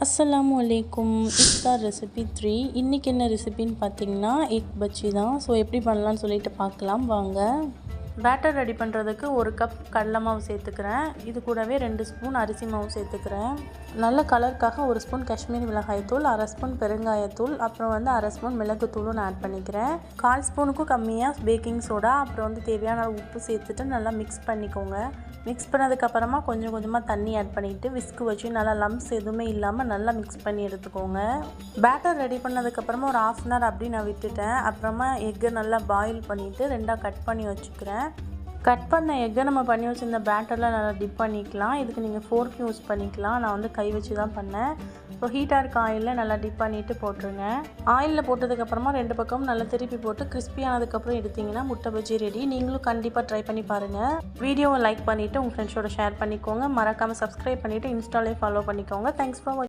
அஸ்ஸலாமு அலைக்கும். இஃப்தார் ரெசிபி 3. இன்றைக்கி என்ன ரெசிபின்னு பார்த்தீங்கன்னா எக் பஜ்ஜி தான். ஸோ எப்படி பண்ணலான்னு சொல்லிட்டு பார்க்கலாம் வாங்க. பேட்டர் ரெடி பண்ணுறதுக்கு 1 கப் கடலை மாவு சேர்த்துக்கிறேன். இது கூடவே 2 ஸ்பூன் அரிசி மாவு சேர்த்துக்கிறேன். நல்ல கலருக்காக 1 ஸ்பூன் காஷ்மீரி மிளகாய்த்தூள், 1/2 ஸ்பூன் பெருங்காயத்தூள், அப்புறம் 1/2 ஸ்பூன் மிளகுத்தூளும் ஆட் பண்ணிக்கிறேன். 1/4 ஸ்பூனுக்கும் கம்மியாக பேக்கிங் சோடா, அப்புறம் தேவையான உப்பு சேர்த்துட்டு நல்லா மிக்ஸ் பண்ணிக்கோங்க. மிக்ஸ் பண்ணதுக்கப்புறமா கொஞ்சம் கொஞ்சமாக தண்ணி ஆட் பண்ணிவிட்டு விஸ்கு வச்சு நல்லா லம்ப்ஸ் எதுவுமே இல்லாமல் நல்லா மிக்ஸ் பண்ணி எடுத்துக்கோங்க. பேட்டர் ரெடி பண்ணதுக்கப்புறமா ஒரு 1/2 அன் ஹவர் அப்படி நான் விட்டுட்டேன். அப்புறமா எக்கை நல்லா பாயில் பண்ணிவிட்டு 2ஆக கட் பண்ணி வச்சுக்கிறேன். கட் பண்ண எக்கை நம்ம பண்ணி வச்சுருந்த பேட்டரில் நல்லா டிப் பண்ணிக்கலாம். இதுக்கு நீங்கள் ஃபோர்க் யூஸ் பண்ணிக்கலாம். நான் கை வச்சு தான் பண்ணேன். இப்போ ஹீட்டாக இருக்க ஆயிலில் நல்லா டிப் பண்ணிவிட்டு போட்டுருங்க. ஆயிலில் போட்டதுக்கப்புறமா 2 பக்கமும் நல்லா திருப்பி போட்டு கிறிஸ்பியானதுக்கப்புறம் எடுத்திங்கன்னா முட்டை பஜ்ஜி ரெடி. நீங்களும் கண்டிப்பாக ட்ரை பண்ணி பாருங்கள். வீடியோவை லைக் பண்ணிவிட்டு உங்கள் ஃப்ரெண்ட்ஸோட ஷேர் பண்ணிக்கோங்க. மறக்காமல் சப்ஸ்கிரைப் பண்ணிவிட்டு இன்ஸ்டாலே ஃபாலோ பண்ணிக்கோங்க. தேங்க்ஸ் ஃபார் வாட்சிங்.